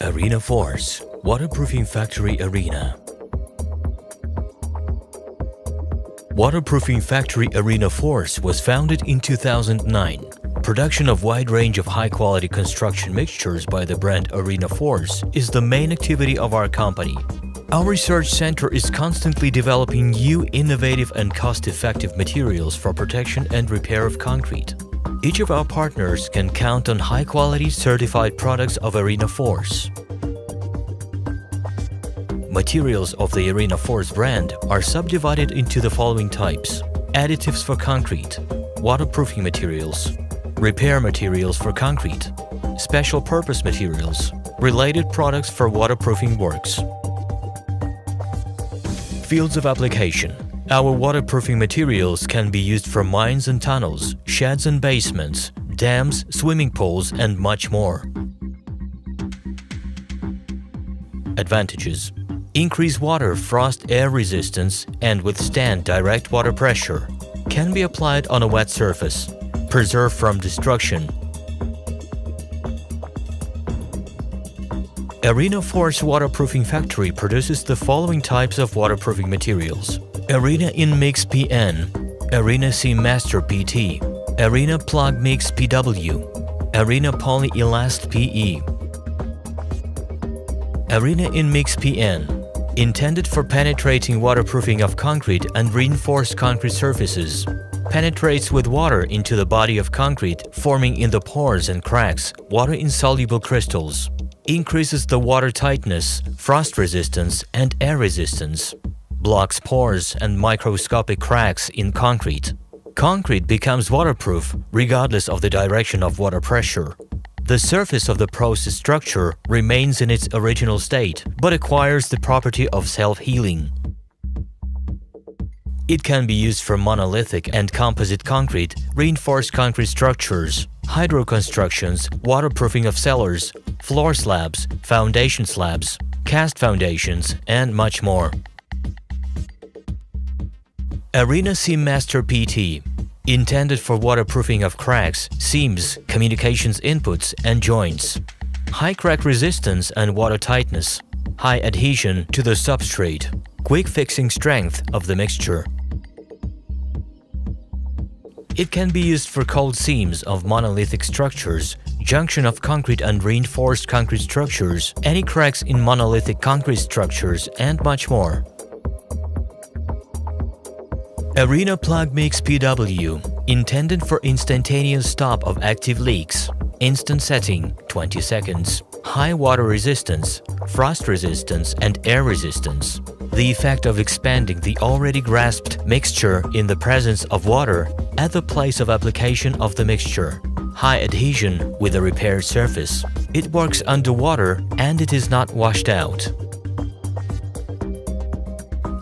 ARENAFORCE Waterproofing Factory Arena. Waterproofing factory ARENAFORCE was founded in 2009. Production of wide range of high-quality construction mixtures by the brand ARENAFORCE is the main activity of our company. Our research center is constantly developing new, innovative and cost-effective materials for protection and repair of concrete. Each of our partners can count on high-quality certified products of ARENAFORCE. Materials of the ARENAFORCE brand are subdivided into the following types: additives for concrete, waterproofing materials, repair materials for concrete, special purpose materials, related products for waterproofing works. Fields of application. Our waterproofing materials can be used for mines and tunnels, sheds and basements, dams, swimming pools, and much more. Advantages: increase water, frost, air resistance and withstand direct water pressure. Can be applied on a wet surface. Preserve from destruction. ARENAFORCE Waterproofing Factory produces the following types of waterproofing materials: Arena In Mix PN, Arena Seam Master PT, Arena Plug Mix PW, Arena Polyelast PE. Arena In Mix PN, intended for penetrating waterproofing of concrete and reinforced concrete surfaces. Penetrates with water into the body of concrete, forming in the pores and cracks water-insoluble crystals. Increases the water tightness, frost resistance, and air resistance. Blocks pores and microscopic cracks in concrete. Concrete becomes waterproof regardless of the direction of water pressure. The surface of the process structure remains in its original state, but acquires the property of self-healing. It can be used for monolithic and composite concrete, reinforced concrete structures, hydro constructions, waterproofing of cellars, floor slabs, foundation slabs, cast foundations, and much more. Arena Seam Master PT, intended for waterproofing of cracks, seams, communications inputs, and joints. High crack resistance and water tightness, high adhesion to the substrate, quick fixing strength of the mixture. It can be used for cold seams of monolithic structures, junction of concrete and reinforced concrete structures, any cracks in monolithic concrete structures, and much more. Arena Plug Mix PW, intended for instantaneous stop of active leaks, instant setting, 20 seconds, high water resistance, frost resistance, and air resistance. The effect of expanding the already grasped mixture in the presence of water at the place of application of the mixture. High adhesion with a repaired surface. It works underwater and it is not washed out.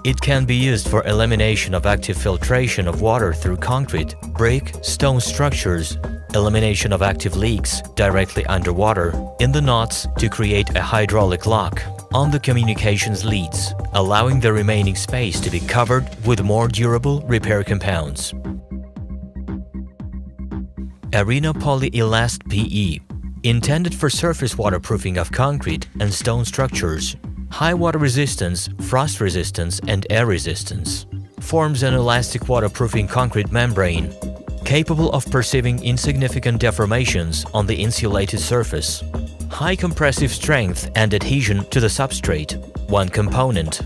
It can be used for elimination of active filtration of water through concrete, brick, stone structures, elimination of active leaks directly underwater, in the knots to create a hydraulic lock on the communications leads, allowing the remaining space to be covered with more durable repair compounds. Arena Polyelast PE, intended for surface waterproofing of concrete and stone structures. High water resistance, frost resistance, and air resistance. Forms an elastic waterproofing concrete membrane, capable of perceiving insignificant deformations on the insulated surface. High compressive strength and adhesion to the substrate, one component.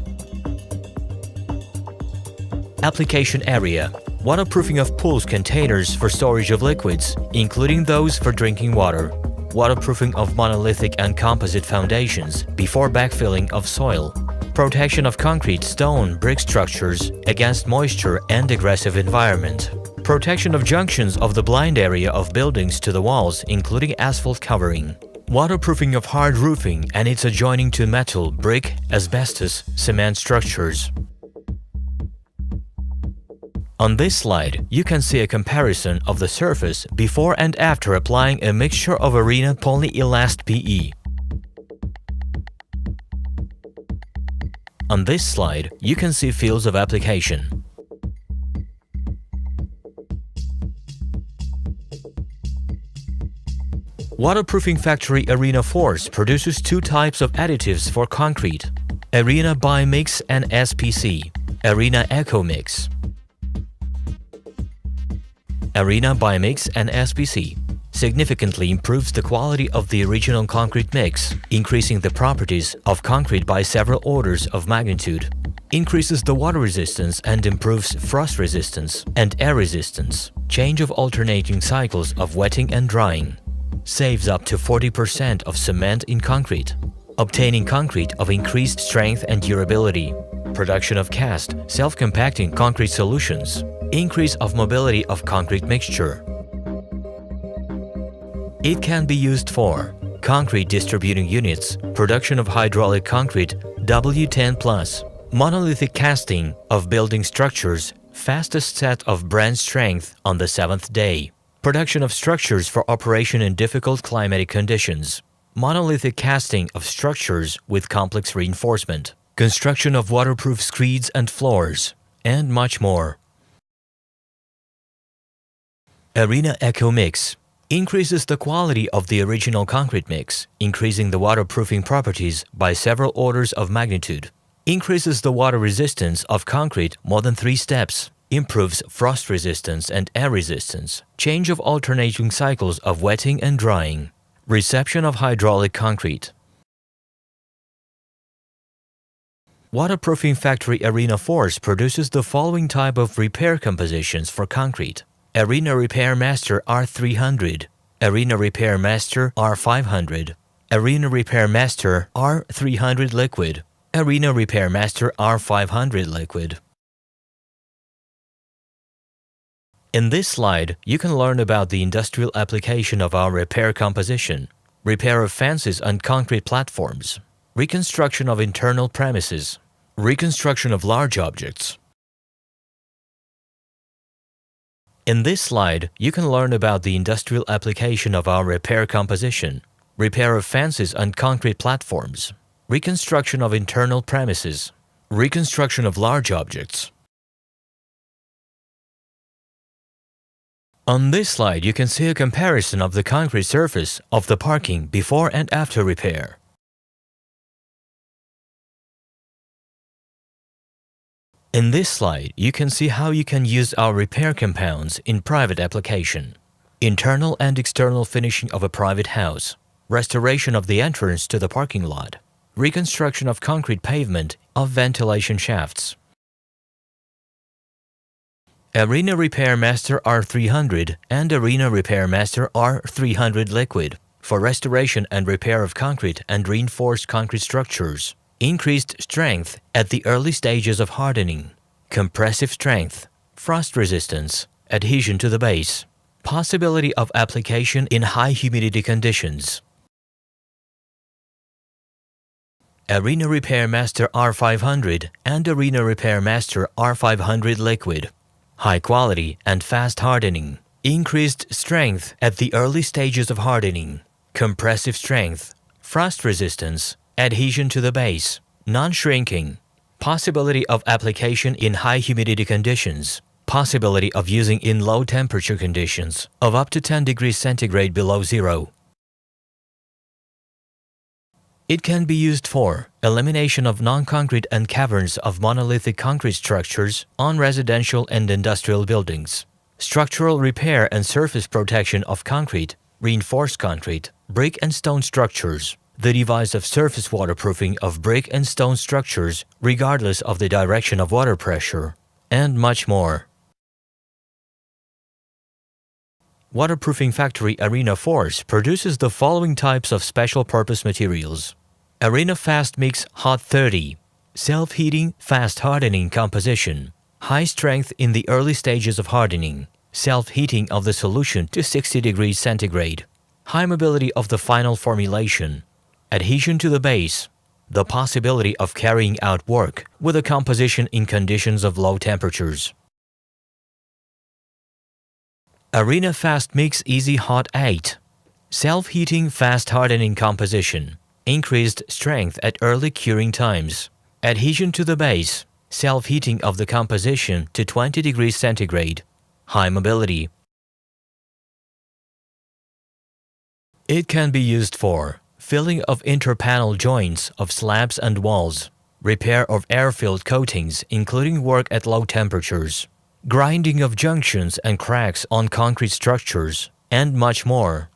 Application area: waterproofing of pools containers for storage of liquids, including those for drinking water. Waterproofing of monolithic and composite foundations before backfilling of soil. Protection of concrete, stone, brick structures against moisture and aggressive environment. Protection of junctions of the blind area of buildings to the walls, including asphalt covering. Waterproofing of hard roofing and its adjoining to metal, brick, asbestos, cement structures. On this slide, you can see a comparison of the surface before and after applying a mixture of Arena Polyelast PE. On this slide, you can see fields of application. Waterproofing factory ARENAFORCE produces two types of additives for concrete: ARENA BioMix and SPC, ARENA Eco Mix. ARENA BioMix and SPC significantly improves the quality of the original concrete mix, increasing the properties of concrete by several orders of magnitude, increases the water resistance and improves frost resistance and air resistance, change of alternating cycles of wetting and drying, saves up to 40% of cement in concrete, obtaining concrete of increased strength and durability, production of cast, self-compacting concrete solutions, increase of mobility of concrete mixture. It can be used for concrete distributing units, production of hydraulic concrete W10+, monolithic casting of building structures, fastest set of brand strength on the 7th day, production of structures for operation in difficult climatic conditions, monolithic casting of structures with complex reinforcement, construction of waterproof screeds and floors, and much more. ARENA Eco Mix increases the quality of the original concrete mix, increasing the waterproofing properties by several orders of magnitude, increases the water resistance of concrete more than 3 steps, improves frost resistance and air resistance, change of alternating cycles of wetting and drying, reception of hydraulic concrete. Waterproofing factory ARENAFORCE produces the following type of repair compositions for concrete: ARENA Repair Master R300, ARENA Repair Master R500, ARENA Repair Master R300 Liquid, ARENA Repair Master R500 Liquid. In this slide, you can learn about the industrial application of our repair composition, repair of fences and concrete platforms, reconstruction of internal premises, reconstruction of large objects. In this slide, you can learn about the industrial application of our repair composition, repair of fences and concrete platforms, reconstruction of internal premises, reconstruction of large objects. On this slide, you can see a comparison of the concrete surface of the parking before and after repair. In this slide, you can see how you can use our repair compounds in private application. Internal and external finishing of a private house, restoration of the entrance to the parking lot, reconstruction of concrete pavement of ventilation shafts. ARENA Repair Master R300 and ARENA Repair Master R300 Liquid for restoration and repair of concrete and reinforced concrete structures. Increased strength at the early stages of hardening, compressive strength, frost resistance, adhesion to the base, possibility of application in high humidity conditions. ARENA Repair Master R500 and ARENA Repair Master R500 Liquid. High quality and fast hardening, increased strength at the early stages of hardening, compressive strength, frost resistance, adhesion to the base, non-shrinking, possibility of application in high humidity conditions, possibility of using in low temperature conditions of up to 10 degrees centigrade below zero. It can be used for elimination of non-concrete and caverns of monolithic concrete structures on residential and industrial buildings, structural repair and surface protection of concrete, reinforced concrete, brick and stone structures, the device of surface waterproofing of brick and stone structures regardless of the direction of water pressure, and much more. Waterproofing factory ARENAFORCE produces the following types of special purpose materials: ARENA Fast Mix Hot 30, self-heating, fast hardening composition, high strength in the early stages of hardening, self-heating of the solution to 60 degrees centigrade, high mobility of the final formulation, adhesion to the base, the possibility of carrying out work with a composition in conditions of low temperatures. ARENA Fast Mix Easy Hot 8, self-heating fast hardening composition, increased strength at early curing times, adhesion to the base, self-heating of the composition to 20 degrees centigrade, high mobility. It can be used for filling of interpanel joints of slabs and walls, repair of air-filled coatings including work at low temperatures, grinding of junctions and cracks on concrete structures, and much more.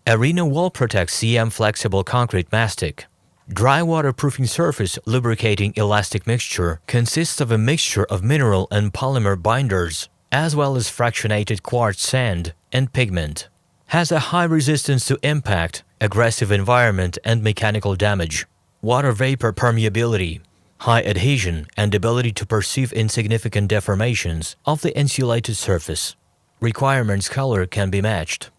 Arena Wall Protect CM Flexible Concrete Mastic. Dry waterproofing surface lubricating elastic mixture consists of a mixture of mineral and polymer binders, as well as fractionated quartz sand and pigment. Has a high resistance to impact, aggressive environment and mechanical damage, water vapor permeability, high adhesion and ability to perceive insignificant deformations of the insulated surface. Requirements color can be matched.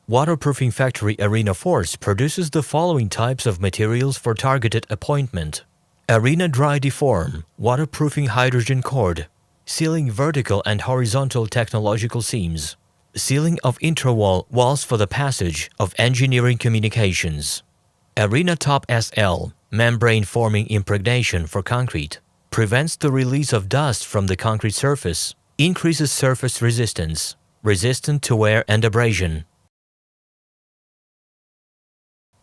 Waterproofing factory ARENAFORCE produces the following types of materials for targeted appointment. Arena Dry Deform, waterproofing hydrogen cord, sealing vertical and horizontal technological seams, sealing of interwall walls for the passage of engineering communications. Arena Top SL, membrane forming impregnation for concrete, prevents the release of dust from the concrete surface, increases surface resistance, resistant to wear and abrasion.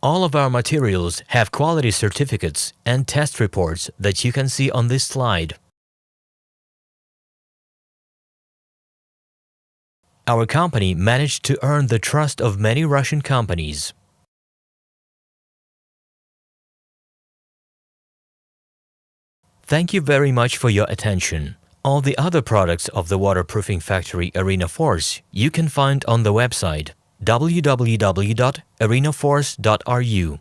All of our materials have quality certificates and test reports that you can see on this slide. Our company managed to earn the trust of many Russian companies. Thank you very much for your attention. All the other products of the waterproofing factory ARENAFORCE you can find on the website www.arenaforce.ru.